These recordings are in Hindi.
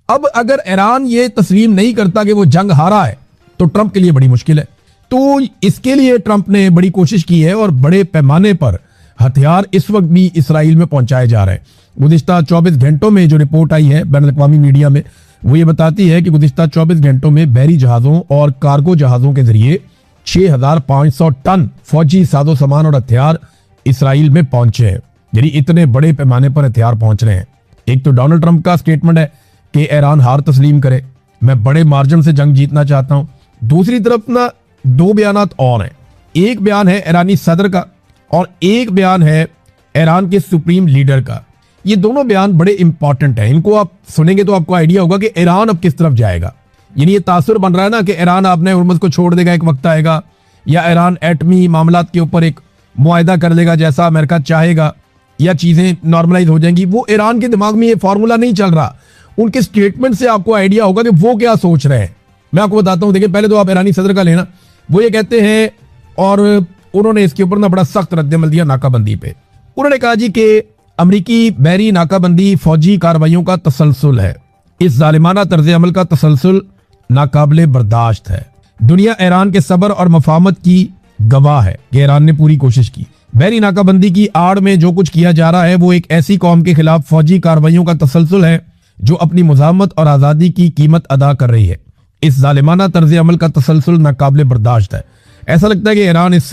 अब अगर ईरान ये तस्लीम नहीं करता कि वो जंग हारा है तो ट्रंप के लिए बड़ी मुश्किल है। तो इसके लिए ट्रंप ने बड़ी कोशिश की है और बड़े पैमाने पर हथियार इस वक्त भी इसराइल में पहुंचाए जा रहे हैं। गुज़िश्ता 24 घंटों में जो रिपोर्ट आई है बैनुल अक़वामी मीडिया में, वो ये बताती है कि गुज़िश्ता 24 घंटों में बहरी जहाज़ों और कार्गो जहाज़ों के जरिए 6500 टन फौजी साजो सामान और हथियार इसराइल में पहुंचे हैं। यानी इतने बड़े पैमाने पर हथियार पहुंच रहे हैं। एक तो डोनाल्ड ट्रंप का स्टेटमेंट है कि ईरान हार तस्लीम करे, मैं बड़े मार्जिन से जंग जीतना चाहता हूं। दूसरी तरफ ना दो बयानात और हैं। एक बयान है ईरानी सदर का और एक बयान है ईरान के सुप्रीम लीडर का। ये दोनों बयान बड़े इंपॉर्टेंट हैं। इनको आप सुनेंगे तो आपको आइडिया होगा कि ईरान अब किस तरफ जाएगा। यानी ये तासुर बन रहा है ना कि ईरान आपने हुर्मुज़ को छोड़ देगा, एक वक्त आएगा, या ईरान एटमी मामलात के ऊपर एक मुआहदा कर लेगा जैसा अमेरिका चाहेगा, या चीजें नॉर्मलाइज हो जाएंगी। वो ईरान के दिमाग में ये फॉर्मूला नहीं चल रहा। उनके स्टेटमेंट से आपको आइडिया होगा कि वो क्या सोच रहे हैं। मैं आपको बताता हूं, देखिए पहले तो आप ईरानी सदर का लेना। वो ये कहते हैं, और उन्होंने इसके ऊपर ना बड़ा सख्त रद्दमल दिया नाकाबंदी पे। उन्होंने कहा जी कि अमरीकी बहरी नाकाबंदी फौजी कार्रवाइयों का तसलसल है। इस जालिमाना तर्ज अमल का तसलसल नाकाबिले बर्दाश्त है। दुनिया ईरान के सब्र और मफाहमत की गवाह है कि ईरान ने पूरी कोशिश की। बहरी नाकाबंदी की आड़ में जो कुछ किया जा रहा है वो एक ऐसी कौम के खिलाफ फौजी कार्रवाइयों का तसलसल है जो अपनी मुज़ाहमत और आज़ादी की कीमत अदा कर रही है। इस जालिमाना तर्ज अमल का तसलसल नाकाबिले बर्दाश्त है। ऐसा लगता है कि ईरान इस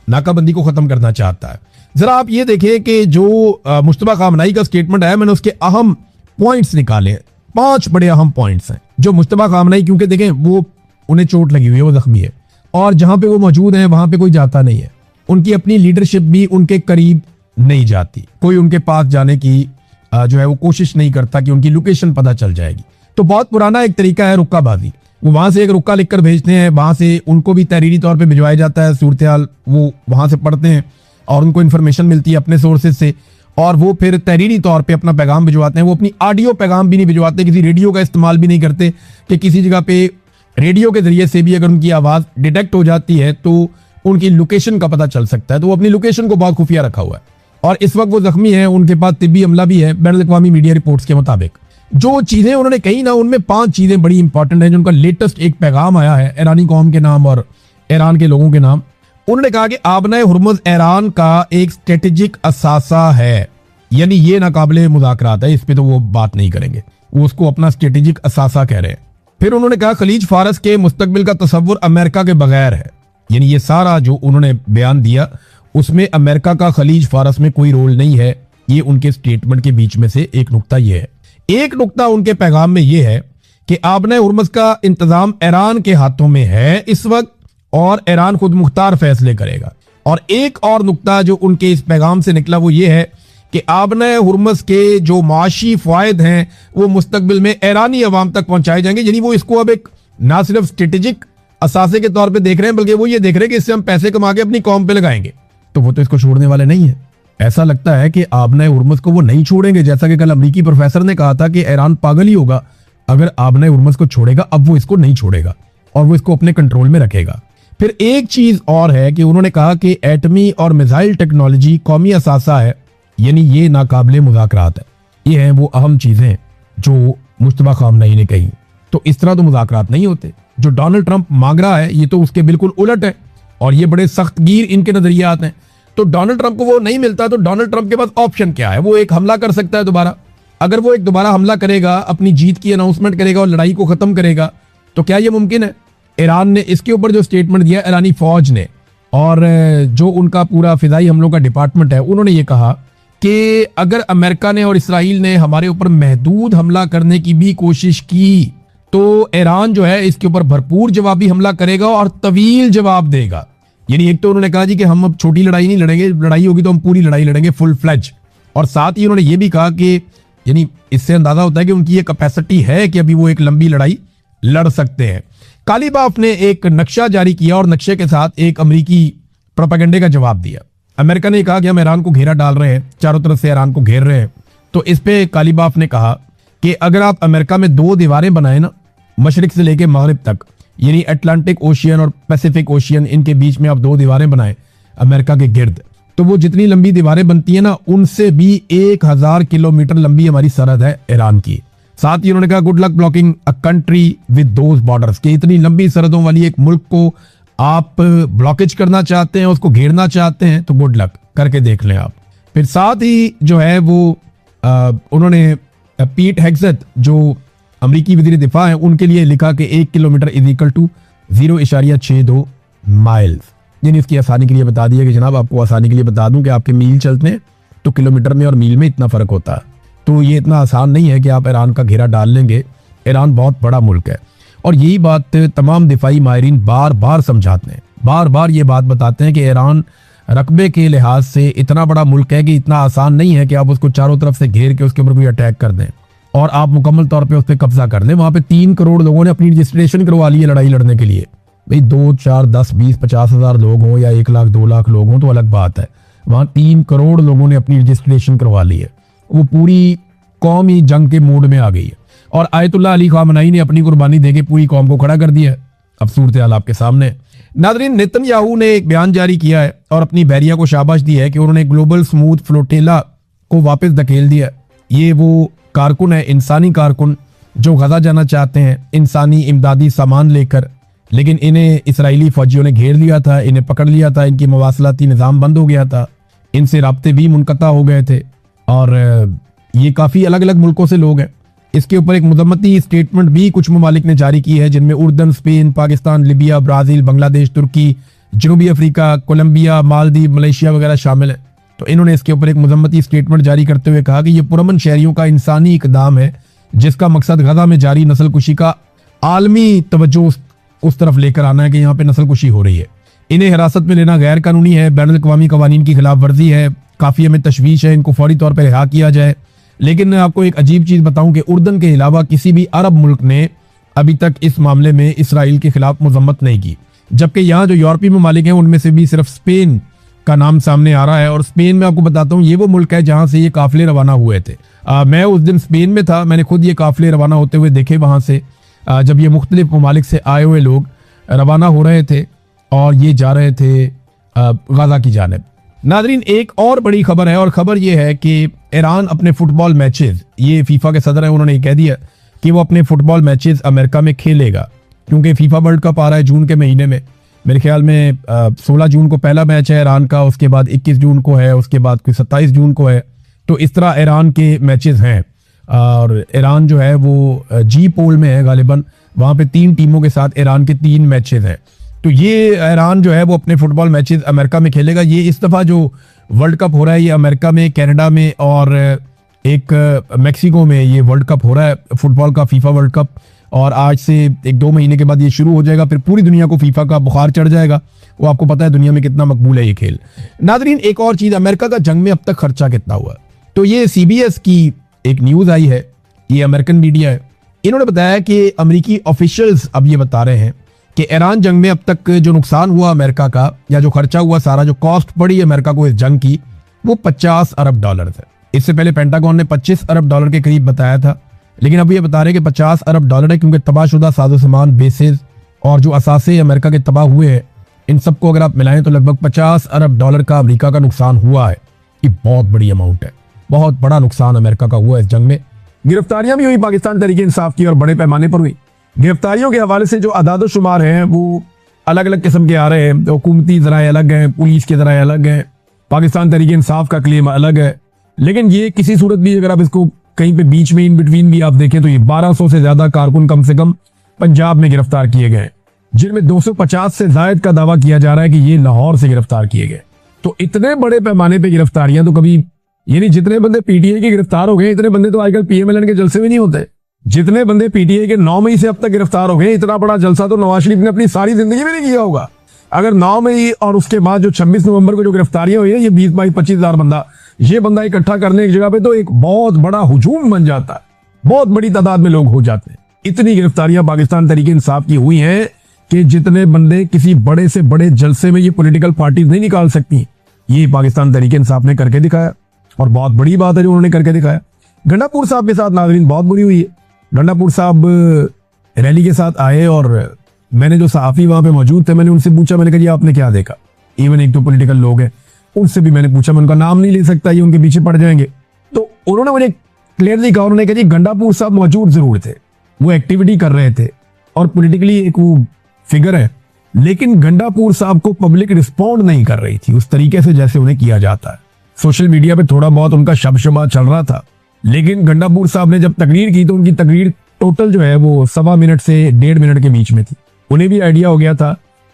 नाकाबंदी को खत्म करना चाहता है। जरा आप ये देखिए कि जो मुश्तबा खामनाई का स्टेटमेंट है, मैंने उसके अहम पॉइंट्स निकाले। 5 बड़े अहम पॉइंट्स हैं जो मुश्तबा खामनाई, क्योंकि देखें वो उन्हें चोट लगी हुई है, वो जख्मी है, और जहां पे वो मौजूद है वहां पे कोई जाता नहीं है। उनकी अपनी लीडरशिप भी उनके करीब नहीं जाती, कोई उनके पास जाने की जो है वो कोशिश नहीं करता कि उनकी लोकेशन पता चल जाएगी। तो बहुत पुराना एक तरीका है रुक्काबाजी। वो वहां से एक रुक्का लिखकर भेजते हैं, वहां से उनको भी तहरीरी तौर पे भिजवाया जाता है सूरत हाल, वो वहां से पढ़ते हैं और उनको इन्फॉर्मेशन मिलती है अपने सोर्सेज से, और वो फिर तहरीरी तौर पे अपना पैगाम भिजवाते हैं। वो अपनी ऑडियो पैगाम भी नहीं भिजवाते, किसी रेडियो का इस्तेमाल भी नहीं करते कि किसी जगह पे रेडियो के जरिए से भी अगर उनकी आवाज डिटेक्ट हो जाती है तो उनकी लोकेशन का पता चल सकता है। तो वो अपनी लोकेशन को बहुत खुफिया रखा हुआ है, और इस वक्त वो जख्मी है, उनके पास तिब्बी अमला भी है बैनुल अक़वामी मीडिया रिपोर्ट्स के मुताबिक। जो चीजें उन्होंने कही ना, उनमें 5 चीजें बड़ी इंपॉर्टेंट हैं। जिनका लेटेस्ट एक पैगाम आया है ईरानी कौम के नाम और ईरान के लोगों के नाम। उन्होंने कहा कि आबना हुर्मुज़ ईरान का एक स्ट्रेटेजिक असासा है, यानी ये नाकाबिले मुज़ाकरात है, इस पे तो वो बात नहीं करेंगे, वो उसको अपना स्ट्रेटेजिक असासा कह रहे हैं। फिर उन्होंने कहा खलीज फारस के मुस्तकबिल का तसव्वुर अमेरिका के बगैर है। यानी ये सारा जो उन्होंने बयान दिया उसमें अमेरिका का खलीज फारस में कोई रोल नहीं है। ये उनके स्टेटमेंट के बीच में से एक नुक्ता ये है। एक नुक्ता उनके पैगाम में ये है कि आबना हुर्मुज़ का इंतजाम ईरान के हाथों में है इस वक्त, और ईरान खुद मुख्तार फैसले करेगा। और एक और नुक्ता जो उनके इस पैगाम से निकला वो ये है कि आबना हुर्मुज़ के जो माशी फायद हैं वो मुस्तकबिल में ईरानी अवाम तक पहुंचाए जाएंगे। यानी वो इसको अब एक ना सिर्फ स्ट्रेटेजिक असासे के तौर पे देख रहे हैं, बल्कि वो ये देख रहे हैं कि इससे हम पैसे कमा के अपनी कौम पे लगाएंगे। तो वो तो इसको छोड़ने वाले नहीं है। ऐसा लगता है कि आबना हुर्मुज़ को वो नहीं छोड़ेंगे, जैसा कि कल अमरीकी प्रोफेसर ने कहा था कि ईरान पागल ही होगा अगर आबना हुर्मुज़ को छोड़ेगा। अब वो इसको नहीं छोड़ेगा और वो इसको अपने कंट्रोल में रखेगा। फिर एक चीज और है कि उन्होंने कहा कि एटमी और मिसाइल टेक्नोलॉजी कौमी असासा है, यानी ये नाकाबिले मुज़ाकरात है। ये हैं वो अहम चीजें जो मुश्तबा खामनई ने कही। तो इस तरह तो मुज़ाकरात नहीं होते। जो डोनाल्ड ट्रंप मांग रहा है ये तो उसके बिल्कुल उलट है, और ये बड़े सख्त गिर इनके नजरियात हैं। तो डोनाल्ड ट्रंप को वो नहीं मिलता, तो डोनाल्ड ट्रंप के पास ऑप्शन क्या है? वो एक हमला कर सकता है दोबारा। अगर वो एक दोबारा हमला करेगा, अपनी जीत की अनाउंसमेंट करेगा और लड़ाई को खत्म करेगा, तो क्या ये मुमकिन है? ईरान ने इसके ऊपर जो स्टेटमेंट दिया ईरानी फौज ने, और जो उनका पूरा फिजाई हमलों का डिपार्टमेंट है, उन्होंने ये कहा कि अगर अमेरिका ने और इसराइल ने हमारे ऊपर महदूद हमला करने की भी कोशिश की तो ईरान जो है इसके ऊपर भरपूर जवाबी हमला करेगा और तवील जवाब देगा। यानी एक तो उन्होंने कहा जी कि हम अब छोटी लड़ाई नहीं लड़ेंगे, लड़ाई होगी तो हम पूरी लड़ाई लड़ेंगे, फुल फ्लेज। और साथ ही उन्होंने ये भी कहा कि यानी इससे अंदाजा होता है कि उनकी ये कैपेसिटी है कि अभी वो एक लंबी लड़ाई लड़ सकते हैं। काली बाफ ने एक नक्शा जारी किया और नक्शे के साथ एक अमेरिकी प्रोपेगेंडे का जवाब दिया। अमेरिका ने कहा कि हम ईरान को घेरा डाल रहे हैं, चारों तरफ से ईरान को घेर रहे हैं। तो इस पे काली बाफ ने कहा कि अगर आप अमेरिका में 2 दीवारें बनाए ना, मशरिक से लेके मगरिब तक, यानी अटलांटिक ओशियन और पैसिफिक ओशियन, इनके बीच में आप 2 दीवारें बनाए अमेरिका के गिर्द, तो वो जितनी लंबी दीवारें बनती है ना, उनसे भी 1000 किलोमीटर लंबी हमारी सरहद है ईरान की। साथ ही उन्होंने कहा good luck blocking a country with those borders, कि इतनी लंबी सरहदों वाली एक मुल्क को आप ब्लॉकेज करना चाहते हैं, उसको घेरना चाहते हैं, तो गुड लक, करके देख लें आप। फिर साथ ही जो है वो उन्होंने पीट हेग्सेथ जो अमरीकी वज़ीर दिफा है उनके लिए लिखा कि 1 kilometre is equal to 0.62 miles. यानी इसकी आसानी के लिए बता दिया कि जनाब आपको आसानी के लिए बता दूं कि आपके मील चलते हैं तो किलोमीटर में और मील में इतना फर्क होता है। तो ये इतना आसान नहीं है कि आप ईरान का घेरा डाल लेंगे। ईरान बहुत बड़ा मुल्क है और यही बात तमाम दिफाई माहिरीन बार बार समझाते हैं, बार बार ये बात बताते हैं कि ईरान रकबे के लिहाज से इतना बड़ा मुल्क है कि इतना आसान नहीं है कि आप उसको चारों तरफ से घेर के उसके ऊपर कोई अटैक कर दें और आप मुकम्मल तौर पे उस पर कब्जा कर लें। वहां पे 3 करोड़ लोगों ने अपनी रजिस्ट्रेशन करवा ली है लड़ाई लड़ने के लिए। भाई 2, 4, 10, 20, 50 हज़ार लोग हों या 1 लाख 2 लाख लोग हों तो अलग बात है। वहां 3 करोड़ लोगों ने अपनी रजिस्ट्रेशन करवा ली है। वो पूरी कौम ही जंग के मूड में आ गई है और आयतुल्लाह अली खामनई ने अपनी कुर्बानी देके पूरी कौम को खड़ा कर दिया है। अब सूरत हाल आपके सामने। नादरीन, नेतन्याहू ने एक बयान जारी किया है और अपनी बहरिया को शाबाश दी है कि उन्होंने ग्लोबल स्मूथ फ्लोटेला को वापस धकेल दिया। ये वो कारकुन है, इंसानी कारकुन, जो गजा जाना चाहते हैं इंसानी इमदादी सामान लेकर, लेकिन इन्हें इसराइली फौजियों ने घेर लिया था, इन्हें पकड़ लिया था, इनकी मवासलाती निज़ाम बंद हो गया था, इनसे राब्ते भी मुनक़ता हो गए थे और ये काफ़ी अलग अलग मुल्कों से लोग हैं। इसके ऊपर एक मुज़म्मती स्टेटमेंट भी कुछ ममालिक ने जारी की है जिनमें उर्दन, स्पेन, पाकिस्तान, लिबिया, ब्राज़ील, बांग्लादेश, तुर्की, जनूबी अफ्रीका, कोलंबिया, मालदीव, मलेशिया वगैरह शामिल है। तो इन्होंने इसके ऊपर एक मुज़म्मती स्टेटमेंट जारी करते हुए कहा कि ये पुरअमन शहरियों का इंसानी इकदाम है जिसका मकसद गजा में जारी नस्ल कुशी का आलमी तवज्जो उस तरफ लेकर आना है कि यहाँ पे नस्ल कुशी हो रही है। इन्हें हिरासत में लेना गैर कानूनी है, बैनुल अक़वामी कवानीन की खिलाफ वर्जी है, काफ़ी हमें तशवीश है, इनको फौरी तौर पर रिहा किया जाए। लेकिन मैं आपको एक अजीब चीज़ बताऊं कि उर्दन के अलावा किसी भी अरब मुल्क ने अभी तक इस मामले में इसराइल के खिलाफ मजम्मत नहीं की, जबकि यहाँ जो यूरोपीय ममालिक हैं उनमें से भी सिर्फ स्पेन का नाम सामने आ रहा है। और स्पेन में आपको बताता हूँ ये वो मुल्क है जहाँ से ये काफिले रवाना हुए थे। मैं उस दिन स्पेन में था, मैंने खुद ये काफिले रवाना होते हुए देखे वहाँ से, जब ये मुख्तलिफ ममालिक से आए हुए लोग रवाना हो रहे थे और ये जा रहे थे गजा की जानिब। नादरीन, एक और बड़ी खबर है और खबर ये है कि ईरान अपने फुटबॉल मैचेस, ये फीफा के सदर हैं, उन्होंने कह दिया कि वो अपने फुटबॉल मैचेस अमेरिका में खेलेगा क्योंकि फीफा वर्ल्ड कप आ रहा है जून के महीने में। मेरे ख्याल में 16 जून को पहला मैच है ईरान का, उसके बाद 21 जून को है, उसके बाद कोई 27 जून को है। तो इस तरह ईरान के मैचेस हैं और ईरान जो है वो जी पोल में है गालिबन। वहाँ पे 3 टीमों के साथ ईरान के 3 मैचेस हैं। तो ये ईरान जो है वो अपने फुटबॉल मैचेस अमेरिका में खेलेगा। ये इस दफ़ा जो वर्ल्ड कप हो रहा है ये अमेरिका में, कनाडा में और एक मैक्सिको में ये वर्ल्ड कप हो रहा है फुटबॉल का, फीफा वर्ल्ड कप। और आज से 1-2 महीने के बाद ये शुरू हो जाएगा, फिर पूरी दुनिया को फीफा का बुखार चढ़ जाएगा। वो आपको पता है दुनिया में कितना मकबूल है ये खेल। नादरीन, एक और चीज़, अमेरिका का जंग में अब तक खर्चा कितना हुआ, तो ये CBS की एक न्यूज़ आई है, ये अमेरिकन मीडिया है, इन्होंने बताया कि अमेरिकी ऑफिशियल्स अब ये बता रहे हैं कि ईरान जंग में अब तक जो नुकसान हुआ अमेरिका का, या जो खर्चा हुआ सारा, जो कॉस्ट पड़ी अमेरिका को इस जंग की, वो $50 अरब है। इससे पहले पेंटागन ने $25 अरब के करीब बताया था, लेकिन अब ये बता रहे हैं कि $50 अरब है क्योंकि तबाहशुदा साजो सामान, बेसेस और जो असासे अमेरिका के तबाह हुए हैं, इन सबको अगर आप मिलाएं तो लगभग $50 अरब का अमेरिका का नुकसान हुआ है। ये बहुत बड़ी अमाउंट है, बहुत बड़ा नुकसान अमेरिका का हुआ इस जंग में। गिरफ्तारियां भी हुई पाकिस्तान तहरीक इंसाफ की और बड़े पैमाने पर हुई। गिरफ्तारियों के हवाले से जो अदाद शुमार हैं वो अलग अलग किस्म के आ रहे हैं। हुकूमती ज़राए अलग हैं, पुलिस के ज़राए अलग हैं, पाकिस्तान तहरीक इंसाफ का क्लेम अलग है। लेकिन ये किसी सूरत भी अगर आप इसको कहीं पे बीच में इन बिटवीन भी आप देखें तो ये 1200 से ज्यादा कारकुन कम से कम पंजाब में गिरफ्तार किए गए, जिनमें 250 से जायद का दावा किया जा रहा है कि ये लाहौर से गिरफ्तार किए गए। तो इतने बड़े पैमाने पे गिरफ्तारियां तो कभी, यानी जितने बंदे PTI के गिरफ्तार हो गए इतने बंदे तो आजकल PMLN के जलसे में नहीं होते। जितने बंदे PTI के 9 मई से अब तक गिरफ्तार हो गए, इतना बड़ा जलसा तो नवाज शरीफ ने अपनी सारी जिंदगी में नहीं किया होगा। अगर 9 मई और उसके बाद जो 26 नवंबर को जो गिरफ्तारियां हुई है, ये 20-22-25 हज़ार बंदा, ये बंदा इकट्ठा करने एक जगह पे तो एक बहुत बड़ा हुजूम बन जाता है, बहुत बड़ी तादाद में लोग हो जाते हैं। इतनी गिरफ्तारियां पाकिस्तान तहरीक इंसाफ की हुई हैं कि जितने बंदे किसी बड़े से बड़े जलसे में ये पॉलिटिकल पार्टीज नहीं निकाल सकती, ये पाकिस्तान तहरीक इंसाफ ने करके दिखाया और बहुत बड़ी बात है जो उन्होंने करके दिखाया। गंडापुर साहब के साथ नाज़रीन बहुत बुरी हुई है। गंडापुर साहब रैली के साथ आए और मैंने जो सहाफ़ी वहां पे मौजूद थे, मैंने उनसे पूछा, मैंने कहा जी आपने क्या देखा। इवन एक तो पॉलिटिकल लोग हैं, उनसे भी मैंने पूछा, मैं उनका नाम नहीं ले सकता, ये उनके पीछे पड़ जाएंगे। तो उन्होंने मुझे क्लियरली कहा उन्होंने, कहा जी गंडापुर साहब मौजूद जरूर थे, वो एक्टिविटी कर रहे थे और पॉलिटिकली एक वो फिगर है, लेकिन गंडापुर साहब को पब्लिक रिस्पॉन्ड नहीं कर रही थी उस तरीके से जैसे उन्हें किया जाता है। सोशल मीडिया पे थोड़ा बहुत उनका शबशबा चल रहा था, लेकिन गंडापुर साहब ने जब तकरीर की तो उनकी तकरीर टोटल जो है वो 1.25 मिनट से 1.5 मिनट के बीच में थी। उन्हें भी आइडिया हो गया था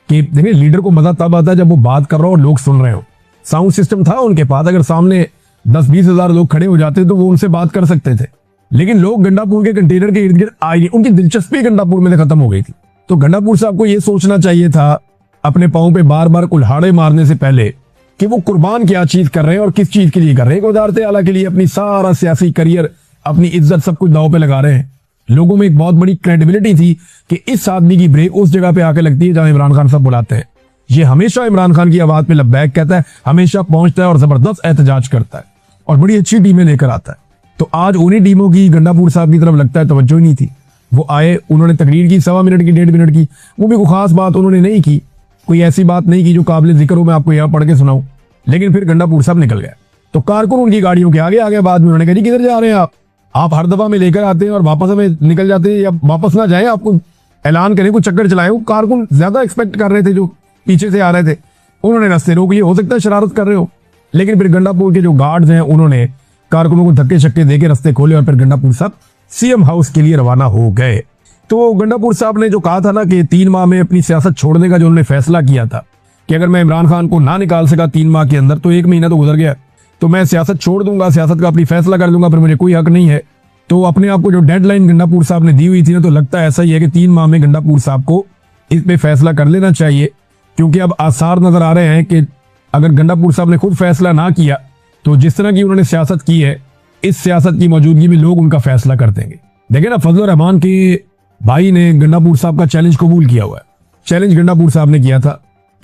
कि देखिए लीडर को मजा तब आता है जब वो बात कर रहा हो और लोग सुन रहे हो। साउंड सिस्टम था उनके पास, अगर सामने 10-20 हजार लोग खड़े हो जाते तो वो उनसे बात कर सकते थे, लेकिन लोग गंडापुर के कंटेनर के इर्द गिर्द आए नहीं, उनकी दिलचस्पी गंडापुर में खत्म हो गई थी। तो गंडापुर साहब को ये सोचना चाहिए था अपने पांव पे बार बार कुल्हाड़े मारने से पहले कि वो कुर्बान क्या चीज कर रहे हैं और किस चीज के लिए कर रहे हैं। वजारत आला के लिए अपनी सारा सियासी करियर, अपनी इज्जत सब कुछ दांव पे लगा रहे हैं। लोगों में एक बहुत बड़ी क्रेडिबिलिटी थी कि इस आदमी की ब्रेक उस जगह पे आके लगती है जहां इमरान खान साहब बुलाते हैं। ये हमेशा इमरान खान की आवाज पे लब्बैक कहता है, हमेशा पहुंचता है और जबरदस्त एहतजाज करता है और बड़ी अच्छी टीमें लेकर आता है। तो आज उन्हीं टीमों की गंडापुर साहब की तरफ लगता है तवज्जो ही नहीं थी। वो आए, उन्होंने तकरीर की 1.25 मिनट की, 1.5 मिनट की, वो भी कोई खास बात उन्होंने नहीं की, कोई ऐसी बात नहीं की जो काबिल जिक्र हो मैं आपको यहाँ पढ़ के सुनाऊं। लेकिन फिर गंडापुर साहब निकल गया तो कारकुन उनकी गाड़ियों के आगे आगे बाद में उन्होंने कहा जी किधर जा रहे हैं आप हर दफा में लेकर आते हैं और वापस हमें निकल जाते हैं, या वापस ना जाए, आपको ऐलान करें, कुछ चक्कर चलाए। वो कारकुन ज्यादा एक्सपेक्ट कर रहे थे जो पीछे से आ रहे थे, उन्होंने रास्ते रोक लिए, हो सकता है शरारत कर रहे हो। लेकिन फिर गंडापुर के जो गार्ड्स हैं उन्होंने कारकुनों को धक्के शक्के देके रास्ते खोले और फिर गंडापुर साहब सीएम हाउस के लिए रवाना हो गए। तो गंडापुर साहब ने जो कहा था ना कि 3 माह में अपनी सियासत छोड़ने का जो उन्होंने फैसला किया था कि अगर मैं इमरान खान को ना निकाल सका 3 माह के अंदर तो 1 महीना तो गुजर गया, तो मैं सियासत छोड़ दूंगा, सियासत का अपनी फैसला कर लूंगा, फिर मुझे कोई हक नहीं है। तो अपने आप को जो डेडलाइन गंडापुर साहब ने दी हुई थी ना, तो लगता है ऐसा ही है कि 3 माह में गंडापुर साहब को इस पे फैसला कर लेना चाहिए, क्योंकि अब आसार नजर आ रहे हैं कि अगर गंडापुर साहब ने खुद फैसला ना किया तो जिस तरह की उन्होंने सियासत की है, इस सियासत की मौजूदगी में लोग उनका फैसला कर देंगे। देखे ना, फजल रहमान के भाई ने गंडापुर साहब का चैलेंज कबूल किया हुआ है। चैलेंज गंडापुर साहब ने किया था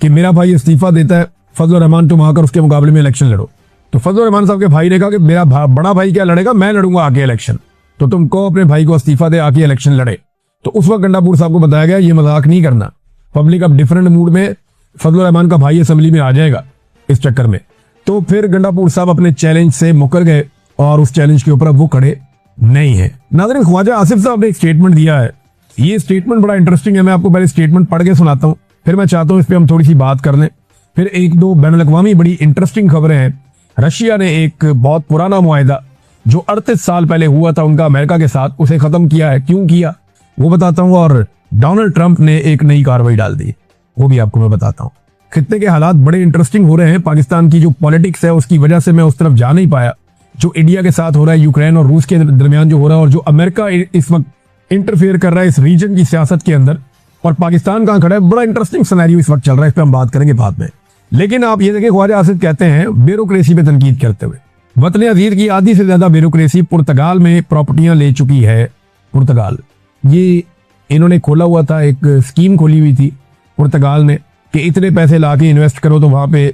कि मेरा भाई इस्तीफा देता है, फजल रहमान तुम आकर उसके मुकाबले में इलेक्शन लड़ो। तो फजल रहमान साहब के भाई ने कहा कि मेरा बड़ा भाई क्या लड़ेगा, मैं लड़ूंगा आके इलेक्शन, तो तुम कहो अपने भाई को इस्तीफा दे, आके इलेक्शन लड़े। तो उस वक्त गंडापुर साहब को बताया गया ये मजाक नहीं करना, पब्लिक अब डिफरेंट मूड में, फजल रहमान का भाई असेंबली में आ जाएगा इस चक्कर में। तो फिर गंडापुर साहब अपने चैलेंज से मुकर गए और उस चैलेंज के ऊपर अब वो खड़े नहीं है। नाज़रीन, ख्वाजा आसिफ साहब ने एक स्टेटमेंट दिया है, ये स्टेटमेंट बड़ा इंटरेस्टिंग है, मैं आपको पहले स्टेटमेंट पढ़ के सुनाता हूँ, फिर मैं चाहता हूँ इस पर हम थोड़ी सी बात कर लें। फिर 1-2 बैनुल-अक़वामी बड़ी इंटरेस्टिंग खबरें हैं। रशिया ने एक बहुत पुराना मुआहिदा जो 38 साल पहले हुआ था उनका अमेरिका के साथ, उसे खत्म किया है। क्यों किया वो बताता हूँ। और डोनाल्ड ट्रंप ने एक नई कार्रवाई डाल दी, वो भी आपको मैं बताता हूँ। खित्ते के हालात बड़े इंटरेस्टिंग हो रहे हैं। पाकिस्तान की जो पॉलिटिक्स है उसकी वजह से मैं उस तरफ जा नहीं पाया, जो इंडिया के साथ हो रहा है, यूक्रेन और रूस के दरमियान जो हो रहा है, और जो अमेरिका इस वक्त इंटरफेयर कर रहा है इस रीजन की सियासत के अंदर, और पाकिस्तान कहाँ खड़ा है, बड़ा इंटरेस्टिंग सिनेरियो इस वक्त चल रहा है, इस पर हम बात करेंगे बाद में। लेकिन आप ये देखिए, ख्वाजा आसिफ कहते हैं ब्यूरोक्रेसी पे तनकीद करते हुए, वतन अजीज की आधी से ज्यादा ब्यूरोक्रेसी पुर्तगाल में प्रॉपर्टियां ले चुकी है। पुर्तगाल, ये इन्होंने खोला हुआ था, एक स्कीम खोली हुई थी पुर्तगाल ने कि इतने पैसे ला के इन्वेस्ट करो तो वहां पे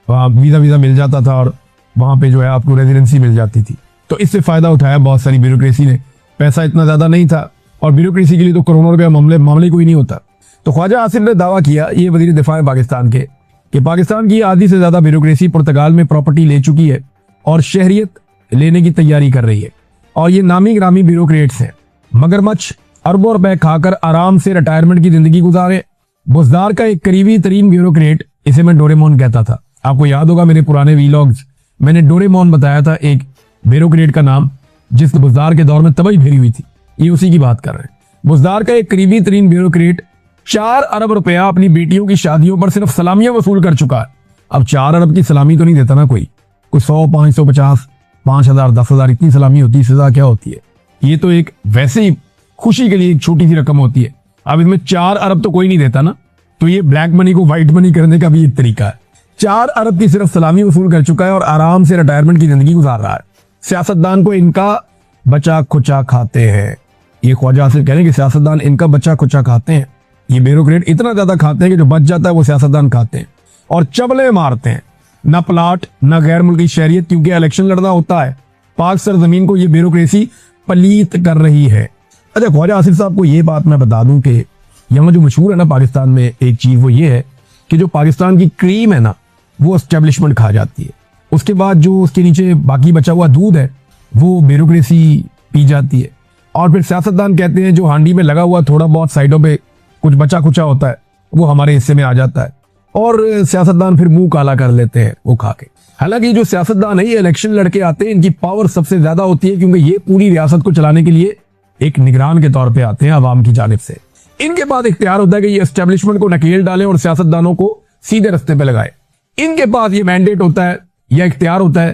वीजा मिल जाता था और वहां पे जो है आपको रेजिडेंसी मिल जाती थी। तो इससे फायदा उठाया बहुत सारी ब्यूरोक्रेसी ने, पैसा इतना ज्यादा नहीं था और ब्यूरोक्रेसी के लिए तो करोड़ों रुपया मामले कोई नहीं होता। तो ख्वाजा आसिफ ने दावा किया, ये वजीर दिफा है पाकिस्तान के, कि पाकिस्तान की आधी से ज्यादा ब्यूरोक्रेसी पुर्तगाल में प्रॉपर्टी ले चुकी है और शहरियत लेने की तैयारी कर रही है। और ये नामी ग्रामी ब्यूरोक्रेट्स हैं, मगरमच्छ अरबों रुपए खाकर आराम से रिटायरमेंट की जिंदगी गुजारे। बुज़दार का एक करीबी तरीन ब्यूरोक्रेट, इसे मैं डोरेमोन कहता था, आपको याद होगा मेरे पुराने वीलॉग्स, मैंने डोरेमोन बताया था एक ब्यूरोक्रेट का नाम, जिस बुज़दार के दौर में तबाही फेरी हुई थी, ये उसी की बात कर रहे हैं। बुज़दार का एक करीबी तरीन ब्यूरोक्रेट 4 अरब रुपया अपनी बेटियों की शादियों पर सिर्फ सलामियां वसूल कर चुका है। अब 4 अरब की सलामी तो नहीं देता ना कोई 100, 550, 5000, 10,000 इतनी सलामी होती है, सजा क्या होती है? ये तो एक वैसे ही खुशी के लिए एक छोटी सी रकम होती है। अब इसमें 4 अरब तो कोई नहीं देता ना, तो ये ब्लैक मनी को व्हाइट मनी करने का भी एक तरीका है। 4 अरब की सिर्फ सलामी वसूल कर चुका है और आराम से रिटायरमेंट की जिंदगी गुजार रहा है। सियासतदान को इनका बचा खुचा खाते हैं, ये ख्वाजा आसिफ कह रहे हैं कि सियासतदान इनका बचा खुचा खाते हैं। ये ब्यूरोक्रेट इतना ज्यादा खाते हैं कि जो बच जाता है वो सियासतदान खाते हैं और चबले मारते हैं, ना प्लाट ना गैर मुल्की शहरियत, क्योंकि इलेक्शन लड़ना होता है। पाक सरजमीन को ये ब्यूरोक्रेसी पलीत कर रही है। अच्छा, ख्वाजा आसिफ साहब को ये बात मैं बता दूं कि यहाँ जो मशहूर है ना पाकिस्तान में एक चीज, वो ये है कि जो पाकिस्तान की क्रीम है ना वो एस्टेब्लिशमेंट खा जाती है, उसके बाद जो उसके नीचे बाकी बचा हुआ दूध है वो ब्यूरोक्रेसी पी जाती है। और फिर सियासतदान कहते हैं जो हांडी में लगा हुआ थोड़ा बहुत साइडों पे कुछ बचा खुचा होता है वो हमारे हिस्से में आ जाता है, और सियासतदान फिर मुंह काला कर लेते हैं वो खा के। हालांकि जो सियासतदान है ये इलेक्शन लड़के आते हैं, इनकी पावर सबसे ज्यादा होती है क्योंकि ये पूरी रियासत को चलाने के लिए एक निगरान के तौर पे आते हैं अवाम की जानिब से। इनके पास इख्तियार होता है कि ये एस्टेब्लिशमेंट को नकेल डालें और सियासतदानों को सीधे रास्ते पे लगाए। इनके पास ये मैंडेट होता है या इख्तियार होता है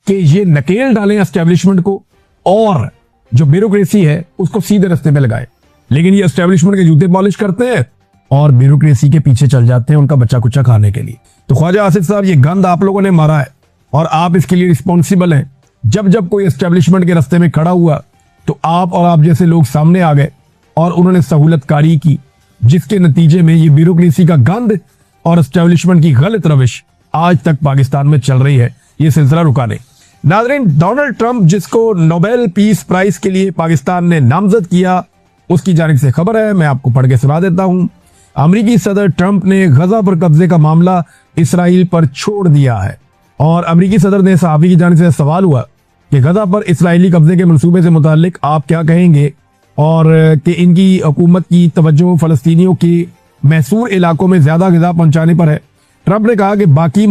कि ये नकेल डालें एस्टेब्लिशमेंट को और जो ब्यूरोक्रेसी है उसको सीधे रास्ते पे लगाए। लेकिन ये एस्टेब्लिशमेंट के जूते पॉलिश करते हैं और ब्यूरोक्रेसी के पीछे चल जाते हैं उनका बच्चा कुच्चा खाने के लिए। तो ख्वाजा आसिफ साहब, ये गंद आप लोगों ने मारा है और आप इसके लिए रिस्पॉन्सिबल हैं। जब जब कोई एस्टेब्लिशमेंट के रास्ते में खड़ा हुआ तो आप और आप जैसे लोग सामने आ गए और उन्होंने सहूलतकारी की, जिसके नतीजे में ये ब्यूरोक्रेसी का गंद और एस्टेब्लिशमेंट की गलत रविश आज तक पाकिस्तान में चल रही है। ये सिलसिला रुका नहीं। नाज़रीन, डोनाल्ड ट्रंप जिसको नोबेल पीस प्राइज के लिए पाकिस्तान ने नामजद किया, उसकी जानिब से खबर है, मैं आपको पढ़ के सुना देता हूं। अमरीकी सदर ट्रंप ने गजा पर कब्जे का मामला इसराइल पर छोड़ दिया है। और अमरीकी सदर ने सहाफ़ी की जानिब से सवाल हुआ कि गजा पर इसराइली कब्जे के मंसूबे से मुताल्लिक आप क्या कहेंगे और कि इनकी हुकूमत की तवज्जो फ़लस्तीनियों के महसूर इलाकों में ज़्यादा ग़िज़ा पहुंचाने पर है। ट्रंप ने कहा कि बाकी